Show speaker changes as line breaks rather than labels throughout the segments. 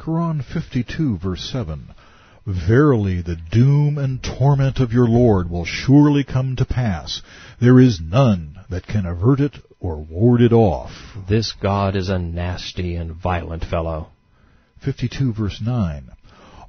Quran 52, verse 7. Verily the doom and torment of your Lord will surely come to pass. There is none that can avert it or ward it off.
This God is a nasty and violent fellow.
52, verse 9.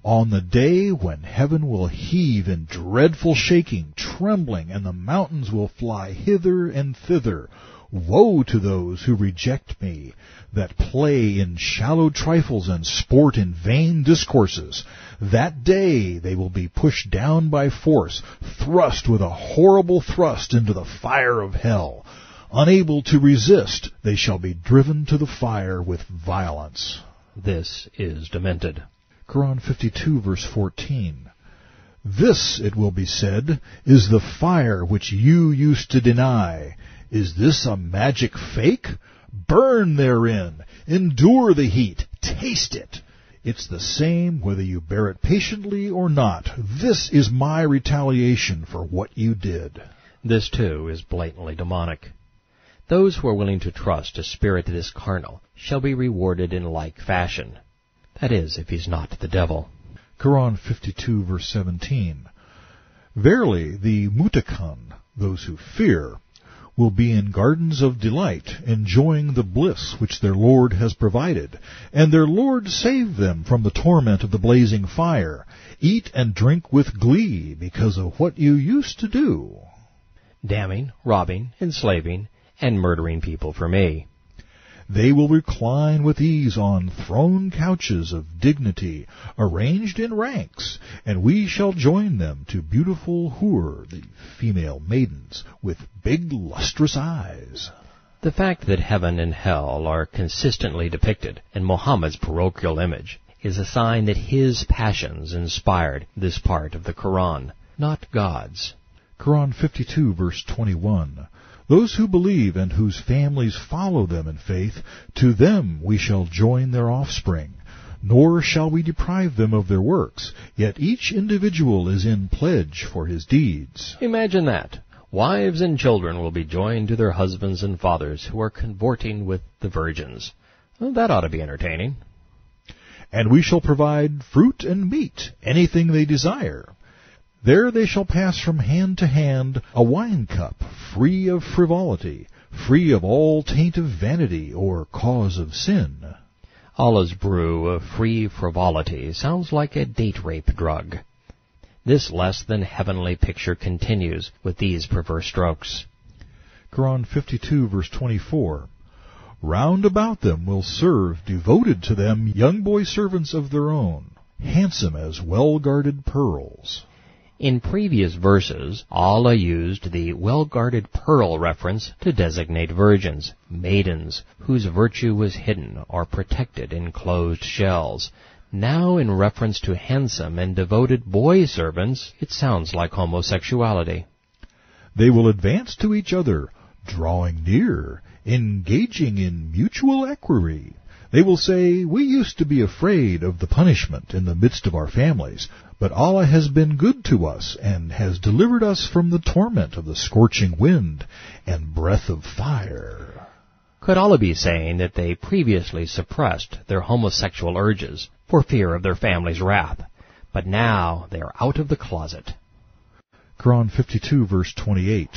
On the day when heaven will heave in dreadful shaking, trembling, and the mountains will fly hither and thither, woe to those who reject me, that play in shallow trifles and sport in vain discourses. That day they will be pushed down by force, thrust with a horrible thrust into the fire of hell. Unable to resist, they shall be driven to the fire with violence.
This is demented.
Quran 52, verse 14. This, it will be said, is the fire which you used to deny. Is this a magic fake? Burn therein. Endure the heat. Taste it. It's the same whether you bear it patiently or not. This is my retaliation for what you did.
This, too, is blatantly demonic. Those who are willing to trust a spirit that is carnal shall be rewarded in like fashion. That is, if he's not the devil.
Quran 52, verse 17. Verily, the muttaqun, those who fear, will be in gardens of delight, enjoying the bliss which their Lord has provided, and their Lord saved them from the torment of the blazing fire. Eat and drink with glee because of what you used to do.
Damning, robbing, enslaving, and murdering people for me.
They will recline with ease on throne couches of dignity, arranged in ranks, and we shall join them to beautiful Hur, the female maidens, with big lustrous eyes.
The fact that heaven and hell are consistently depicted in Muhammad's parochial image is a sign that his passions inspired this part of the Quran, not God's.
Quran 52, verse 21. Those who believe and whose families follow them in faith, to them we shall join their offspring. Nor shall we deprive them of their works, yet each individual is in pledge for his deeds.
Imagine that. Wives and children will be joined to their husbands and fathers who are cavorting with the virgins. Well, that ought to be entertaining.
And we shall provide fruit and meat, anything they desire. There they shall pass from hand to hand a wine cup, free of frivolity, free of all taint of vanity or cause of sin.
Allah's brew of free frivolity sounds like a date rape drug. This less than heavenly picture continues with these perverse strokes.
Quran 52, verse 24. Round about them will serve, devoted to them, young boy servants of their own, handsome as well-guarded pearls.
In previous verses, Allah used the well-guarded pearl reference to designate virgins, maidens, whose virtue was hidden or protected in closed shells. Now, in reference to handsome and devoted boy servants, it sounds like homosexuality.
They will advance to each other, drawing near, engaging in mutual equerry. They will say, we used to be afraid of the punishment in the midst of our families, but Allah has been good to us and has delivered us from the torment of the scorching wind and breath of fire.
Could Allah be saying that they previously suppressed their homosexual urges for fear of their family's wrath, but now they are out of the closet?
Quran 52, verse 28.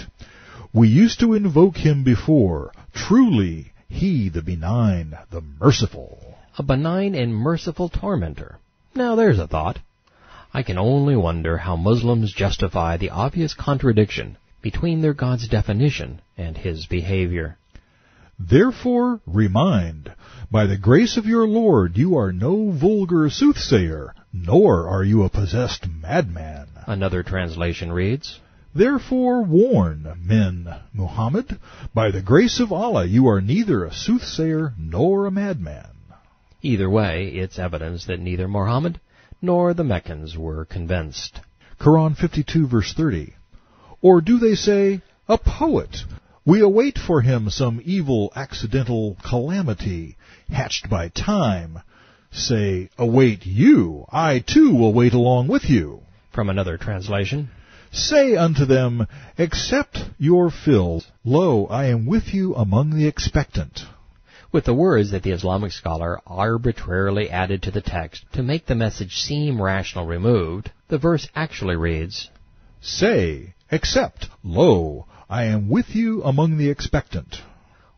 We used to invoke him before. Truly, he the benign, the merciful.
A benign and merciful tormentor. Now there's a thought. I can only wonder how Muslims justify the obvious contradiction between their God's definition and his behavior.
Therefore, remind, by the grace of your Lord you are no vulgar soothsayer, nor are you a possessed madman.
Another translation reads,
Therefore warn, men, Muhammad, by the grace of Allah you are neither a soothsayer nor a madman.
Either way, it's evidence that neither Muhammad nor the Meccans were convinced.
Quran 52, verse 30. Or do they say, a poet, We await for him some evil accidental calamity, hatched by time. Say, await you, I too will wait along with you.
From another translation,
Say unto them, accept your fill. Lo, I am with you among the expectant.
with the words that the Islamic scholar arbitrarily added to the text to make the message seem rational removed, the verse actually reads,
Say, accept, lo, I am with you among the expectant.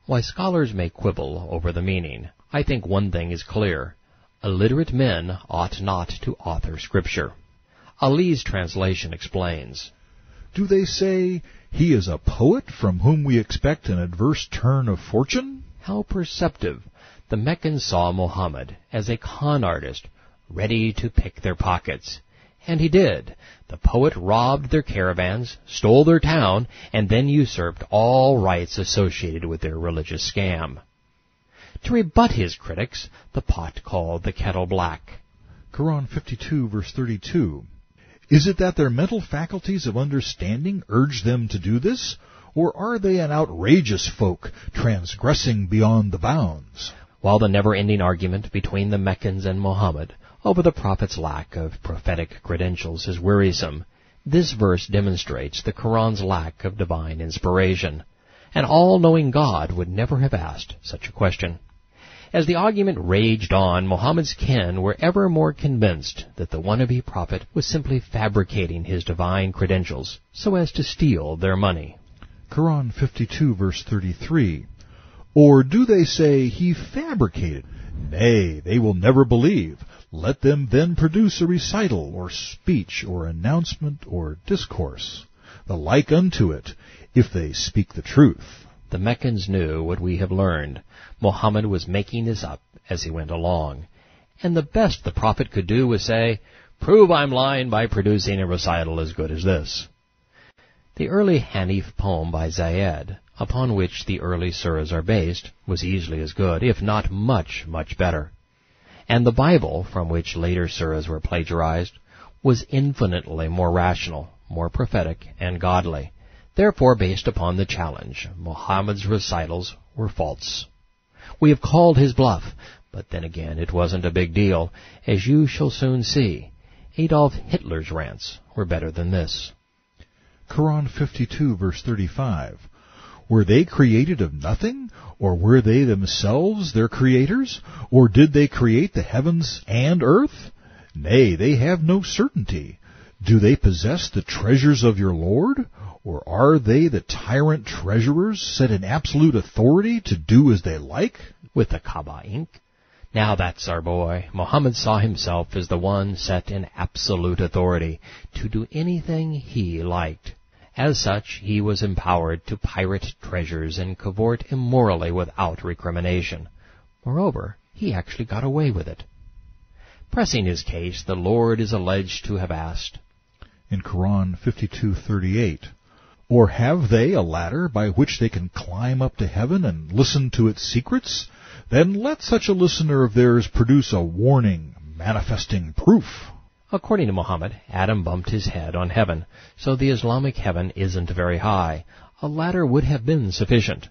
Why scholars may quibble over the meaning, I think one thing is clear. Illiterate men ought not to author Scripture. Ali's translation explains,
Do they say, he is a poet from whom we expect an adverse turn of fortune?
How perceptive! The Meccans saw Muhammad as a con artist, ready to pick their pockets. And he did. The poet robbed their caravans, stole their town, and then usurped all rights associated with their religious scam. To rebut his critics, the pot called the kettle black.
Quran 52, verse 32. Is it that their mental faculties of understanding urge them to do this, or are they an outrageous folk, transgressing beyond the bounds?
While the never-ending argument between the Meccans and Muhammad over the prophet's lack of prophetic credentials is wearisome, this verse demonstrates the Quran's lack of divine inspiration. An all-knowing God would never have asked such a question. As the argument raged on, Muhammad's kin were ever more convinced that the wannabe prophet was simply fabricating his divine credentials so as to steal their money.
Quran 52, verse 33. Or do they say he fabricated? Nay, they will never believe. Let them then produce a recital, or speech, or announcement, or discourse, the like unto it, if they speak the truth.
The Meccans knew what we have learned. Muhammad was making this up as he went along. And the best the prophet could do was say, Prove I'm lying by producing a recital as good as this. The early Hanif poem by Zayed, upon which the early surahs are based, was easily as good, if not much, much better. And the Bible, from which later surahs were plagiarized, was infinitely more rational, more prophetic, and godly. Therefore, based upon the challenge, Muhammad's recitals were false. We have called his bluff, but then again it wasn't a big deal, as you shall soon see. Adolf Hitler's rants were better than this.
Quran 52, verse 35. Were they created of nothing, or were they themselves their creators? Or did they create the heavens and earth? Nay, they have no certainty. Do they possess the treasures of your Lord? Or are they the tyrant treasurers set in absolute authority to do as they like?
With the Kaaba ink. Now that's our boy. Muhammad saw himself as the one set in absolute authority to do anything he liked. As such, he was empowered to pirate treasures and cavort immorally without recrimination. Moreover, he actually got away with it. Pressing his case, the Lord is alleged to have asked,
in Quran 52:38, Or have they a ladder by which they can climb up to heaven and listen to its secrets? Then let such a listener of theirs produce a warning, manifesting proof.
According to Muhammad, Adam bumped his head on heaven, so the Islamic heaven isn't very high. A ladder would have been sufficient.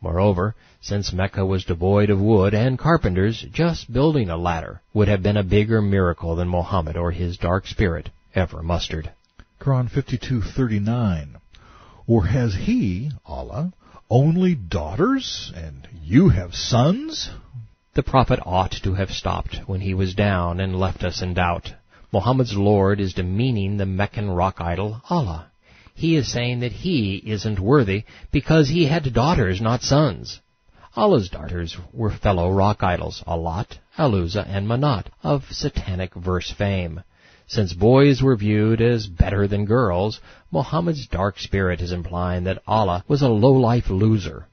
Moreover, since Mecca was devoid of wood and carpenters, just building a ladder would have been a bigger miracle than Muhammad or his dark spirit ever mustered.
Quran 52:39. Or has he, Allah, only daughters, and you have sons?
The prophet ought to have stopped when he was down and left us in doubt. Muhammad's Lord is demeaning the Meccan rock idol, Allah. He is saying that he isn't worthy because he had daughters, not sons. Allah's daughters were fellow rock idols, Al-lat Al-Uzza and Manat, of satanic verse fame. Since boys were viewed as better than girls, Muhammad's dark spirit is implying that Allah was a low-life loser.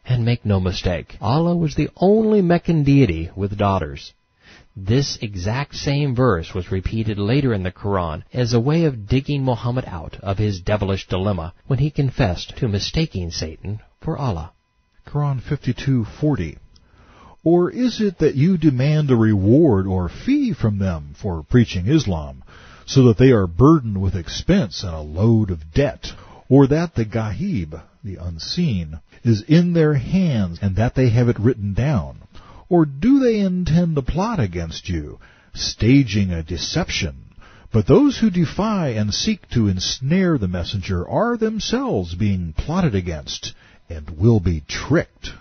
And make no mistake, Allah was the only Meccan deity with daughters. This exact same verse was repeated later in the Quran as a way of digging Muhammad out of his devilish dilemma when he confessed to mistaking Satan for Allah.
Quran 52:40. Or is it that you demand a reward or fee from them for preaching Islam, so that they are burdened with expense and a load of debt? or that the ghaib, the unseen, is in their hands, and that they have it written down? Or do they intend to plot against you, staging a deception? But those who defy and seek to ensnare the messenger are themselves being plotted against, and will be tricked.